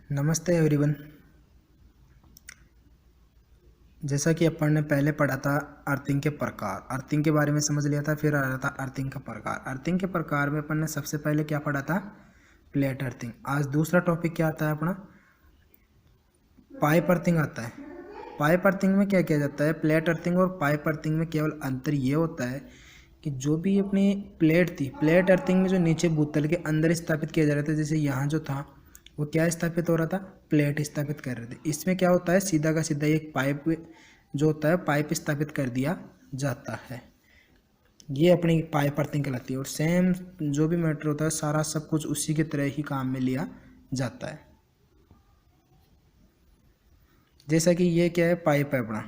नमस्ते एवरीवन। जैसा कि अपन ने पहले पढ़ा था अर्थिंग के प्रकार, अर्थिंग के बारे में समझ लिया था। फिर आ रहा था अर्थिंग का प्रकार। अर्थिंग के प्रकार में अपन ने सबसे पहले क्या पढ़ा था? Plate earthing. आज दूसरा टॉपिक क्या आता है अपना? पाइप अर्थिंग आता है। पाइप अर्थिंग में क्या किया जाता है? प्लेट अर्थिंग और पाइप अर्थिंग में केवल अंतर ये होता है कि जो भी अपनी प्लेट थी, प्लेट अर्थिंग में जो नीचे बोतल के अंदर स्थापित किया जा रहा था, जैसे यहाँ जो था वो क्या स्थापित हो रहा था? प्लेट स्थापित कर रहे थे। इसमें क्या होता है? सीधा का सीधा एक पाइप जो होता है पाइप स्थापित कर दिया जाता है। ये अपनी पाइप अर्थिंग कहलाती है। और सेम जो भी मैटर होता है सारा सब कुछ उसी की तरह ही काम में लिया जाता है। जैसा कि ये क्या है? पाइप है अपना,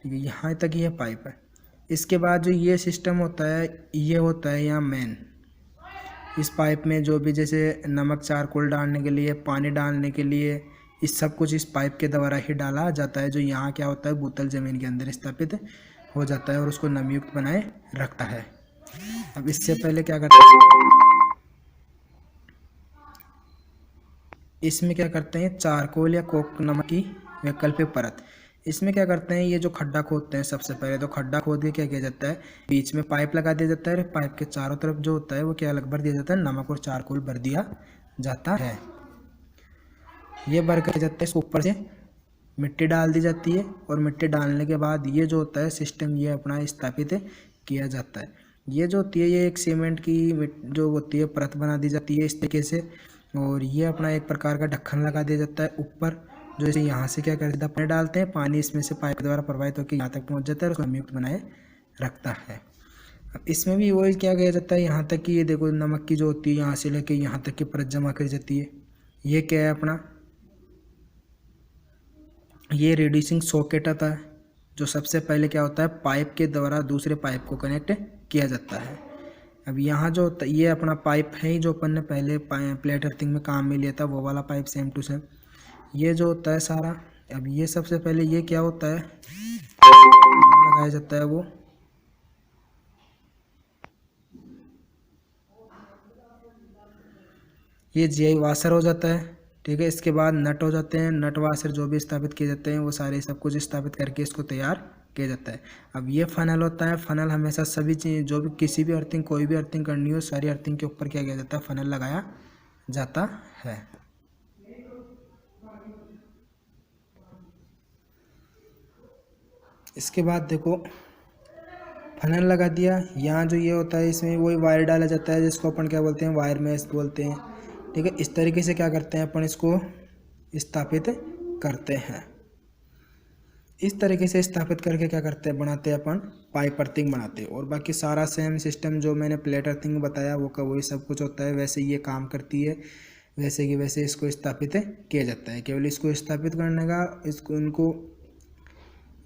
ठीक है, यहाँ तक ये पाइप है। इसके बाद जो ये सिस्टम होता है ये होता है यहाँ मेन। इस पाइप में जो भी जैसे नमक चारकोल डालने के लिए, पानी डालने के लिए, इस सब कुछ इस पाइप के द्वारा ही डाला जाता है। जो यहाँ क्या होता है? बोतल ज़मीन के अंदर स्थापित हो जाता है और उसको नमयुक्त बनाए रखता है। अब इससे पहले क्या करते हैं? इसमें क्या करते हैं? चारकोल या कोक नमक की वैकल्पिक परत। इसमें क्या करते हैं? ये जो खड्डा खोदते हैं, सबसे पहले तो खड्डा खोद के क्या किया जाता है? बीच में पाइप लगा दिया जाता है। पाइप के चारों तरफ जो होता है वो क्या अलग भर दिया जाता है? नमक और चारकोल भर दिया जाता है। ये भर कर जाता है। इसके ऊपर से मिट्टी डाल दी जाती है और मिट्टी डालने के बाद ये जो होता है सिस्टम ये अपना स्थापित किया जाता है। ये जो होती है ये एक सीमेंट की जो होती है परत बना दी जाती है इस तरीके से। और ये अपना एक प्रकार का ढक्कन लगा दिया जाता है ऊपर, जो जैसे यहाँ से क्या करते हैं? पानी डालते हैं, पानी इसमें से पाइप द्वारा प्रवाहित होकर यहाँ तक पहुँच जाता है और उसको नमयुक्त बनाए रखता है। अब इसमें भी वही क्या किया जाता है? यहाँ तक कि ये देखो नमक की जो होती है यहाँ से लेके यहाँ तक की परत जमा करी जाती है। ये क्या है अपना? ये रिड्यूसिंग सॉकेट आता है, जो सबसे पहले क्या होता है? पाइप के द्वारा दूसरे पाइप को कनेक्ट किया जाता है। अब यहाँ जो होता है ये अपना पाइप है ही, जो अपन ने पहले प्लेट अर्थिंग में काम में लिया था वो वाला पाइप सेम टू सेम। ये जो होता है सारा, अब ये सबसे पहले ये क्या होता है? लगाया जाता है वो ये जीआई वाशर हो जाता है, ठीक है। इसके बाद नट हो जाते हैं, नट वाशर जो भी स्थापित किए जाते हैं वो सारे सब कुछ स्थापित करके इसको तैयार किया जाता है। अब ये फनल होता है। फनल हमेशा सभी चीज़ जो भी किसी भी अर्थिंग कोई भी अर्थिंग करनी हो सारी अर्थिंग के ऊपर क्या किया जाता है? फनल लगाया जाता है। इसके बाद देखो फनल लगा दिया, यहाँ जो ये होता है इसमें वही वायर डाला जाता है जिसको अपन क्या बोलते हैं? वायर मेश बोलते हैं, ठीक है। इस तरीके से क्या करते हैं अपन? इसको स्थापित करते हैं। इस तरीके से स्थापित करके क्या करते हैं? बनाते हैं अपन पाइप अर्थिंग बनाते हैं। और बाकी सारा सेम सिस्टम जो मैंने प्लेट अर्थिंग में बताया वो का वही सब कुछ होता है, वैसे ये काम करती है। वैसे कि वैसे इसको स्थापित किया जाता है। केवल इसको स्थापित करने का इसको इनको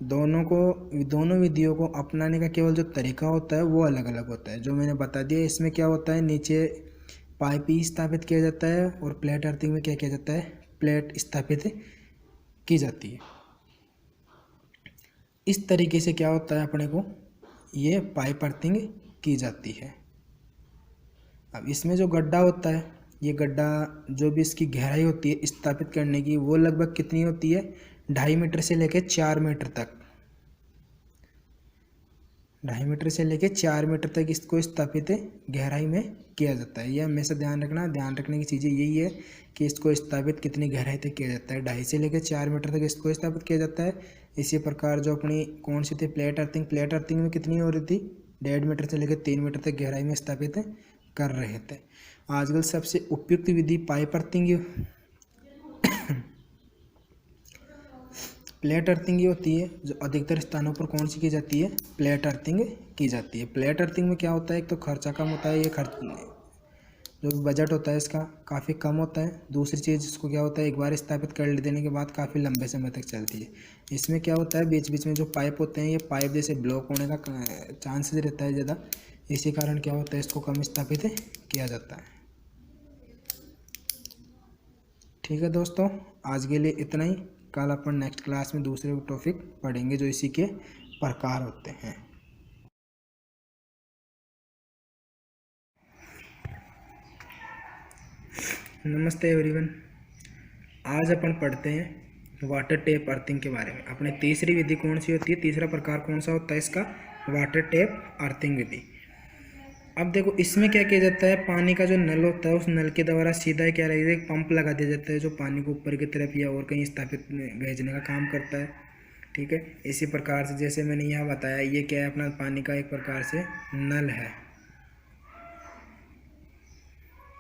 दोनों विधियों को अपनाने का केवल जो तरीका होता है वो अलग अलग होता है, जो मैंने बता दिया। इसमें क्या होता है? नीचे पाइप ही स्थापित किया जाता है और प्लेट अर्थिंग में क्या किया जाता है? प्लेट स्थापित की जाती है। इस तरीके से क्या होता है अपने को? ये पाइप अर्थिंग की जाती है। अब इसमें जो गड्ढा होता है, ये गड्ढा जो भी इसकी गहराई होती है स्थापित करने की वो लगभग कितनी होती है? 2.5 मीटर से लेकर 4 मीटर तक। 2.5 मीटर से लेकर 4 मीटर तक इसको स्थापित गहराई में किया जाता है। यह हमेशा ध्यान रखने की चीज़ें यही है कि इसको स्थापित कितनी गहराई तक किया जाता है। 2.5 से लेकर 4 मीटर तक इसको स्थापित किया जाता है। इसी प्रकार जो अपनी कौन सी थी? प्लेट अर्थिंग में कितनी हो रही थी? 1.5 मीटर से लेकर 3 मीटर तक गहराई में स्थापित कर रहे थे। आजकल सबसे उपयुक्त विधि पाइप अर्थिंग प्लेट अर्थिंग होती है, जो अधिकतर स्थानों पर कौन सी की जाती है? प्लेट अर्थिंग की जाती है। प्लेट अर्थिंग में क्या होता है? एक तो खर्चा कम होता है, ये खर्च जो बजट होता है इसका काफ़ी कम होता है। दूसरी चीज़ इसको क्या होता है? एक बार स्थापित कर देने के बाद काफ़ी लंबे समय तक चलती है। इसमें क्या होता है? बीच बीच में जो पाइप होते हैं ये पाइप जैसे ब्लॉक होने का चांसेस रहता है ज़्यादा, इसी कारण क्या होता है? इसको कम स्थापित किया जाता है। ठीक है दोस्तों, आज के लिए इतना ही। कल अपन नेक्स्ट क्लास में दूसरे टॉपिक पढ़ेंगे जो इसी के प्रकार होते हैं। नमस्ते एवरीवन। आज अपन पढ़ते हैं वाटर टेप अर्थिंग के बारे में। अपने तीसरी विधि कौन सी होती है, तीसरा प्रकार कौन सा होता है इसका, वाटर टेप अर्थिंग विधि। अब देखो इसमें क्या किया जाता है, पानी का जो नल होता है उस नल के द्वारा सीधा क्या रहेगा, एक पंप लगा दिया जाता है जो पानी को ऊपर की तरफ या और कहीं स्थापित भेजने का काम करता है। ठीक है, इसी प्रकार से जैसे मैंने यहाँ बताया, ये क्या है अपना पानी का एक प्रकार से नल है।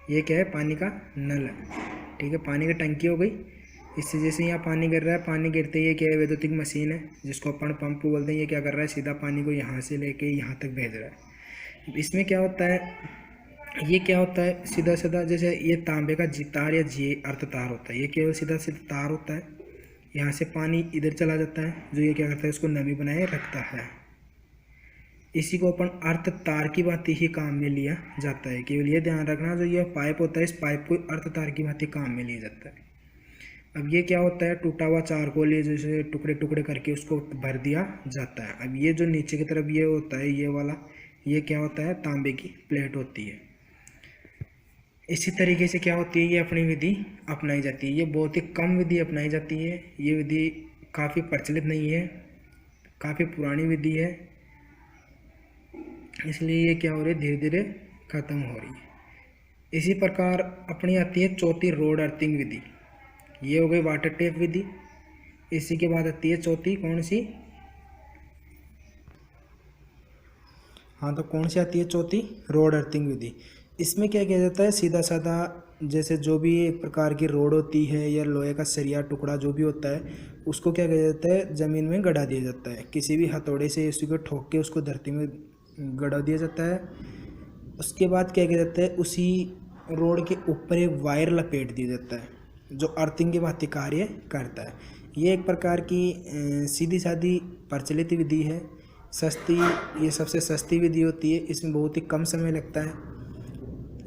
ये क्या है, पानी का नल है। ठीक है, पानी की टंकी हो गई। इससे जैसे यहाँ पानी गिर रहा है, पानी गिरते ही ये क्या है, वैद्युतिक मशीन है जिसको अपन पंप बोलते हैं। ये क्या कर रहा है, सीधा पानी को यहाँ से लेके यहाँ तक भेज रहा है। इसमें क्या होता है, ये क्या होता है, सीधा सीधा जैसे ये तांबे का तार या जी अर्थ तार होता है। ये केवल सीधा सीधा तार होता है, यहाँ से पानी इधर चला जाता है, जो ये क्या करता है, उसको नमी बनाए रखता है। इसी को अपन अर्थ तार की भांति ही काम में लिया जाता है। केवल ये ध्यान रखना, जो ये पाइप होता है इस पाइप को अर्थ तार की भांति काम में लिया जाता है। अब ये क्या होता है, टूटा हुआ चारकोल ये जैसे टुकड़े टुकड़े करके उसको भर दिया जाता है। अब ये जो नीचे की तरफ ये होता है, ये वाला, ये क्या होता है, तांबे की प्लेट होती है। इसी तरीके से क्या होती है, ये अपनी विधि अपनाई जाती है। ये बहुत ही कम विधि अपनाई जाती है। ये विधि काफ़ी प्रचलित नहीं है, काफ़ी पुरानी विधि है, इसलिए ये क्या हो रही है, धीरे धीरे ख़त्म हो रही है। इसी प्रकार अपनी आती है चौथी रोड अर्थिंग विधि। ये हो गई वाटर टेप विधि। इसी के बाद आती है चौथी कौन सी, हाँ तो कौन सी आती है चौथी, रोड अर्थिंग विधि। इसमें क्या किया जाता है, सीधा साधा जैसे जो भी एक प्रकार की रोड होती है या लोहे का सरिया टुकड़ा जो भी होता है, उसको क्या किया जाता है, ज़मीन में गड़ा दिया जाता है। किसी भी हथौड़े से उसी को ठोक के उसको धरती में गड़ा दिया जाता है। उसके बाद क्या किया जाता है, उसी रोड के ऊपर एक वायर लपेट दिया जाता है जो अर्थिंग के भांति कार्य करता है। ये एक प्रकार की सीधी सादी प्रचलित विधि है, सस्ती, ये सबसे सस्ती विधि होती है। इसमें बहुत ही कम समय लगता है,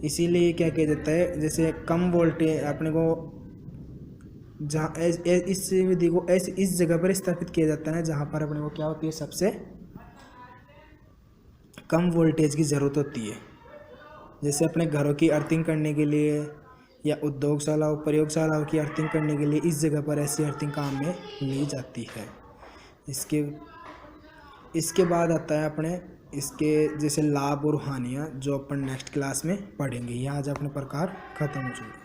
इसीलिए क्या किया जाता है, जैसे कम वोल्टेज अपने को जहाँ इस विधि को इस जगह पर स्थापित किया जाता है जहाँ पर अपने को क्या होती है, सबसे कम वोल्टेज की ज़रूरत होती है। जैसे अपने घरों की अर्थिंग करने के लिए या उद्योगशालाओं प्रयोगशालाओं की अर्थिंग करने के लिए इस जगह पर ऐसी अर्थिंग काम में ली जाती है। इसके बाद आता है अपने इसके जैसे लाभ और हानियाँ, जो अपन नेक्स्ट क्लास में पढ़ेंगे। ये आज अपने प्रकार ख़त्म हो चुके हैं।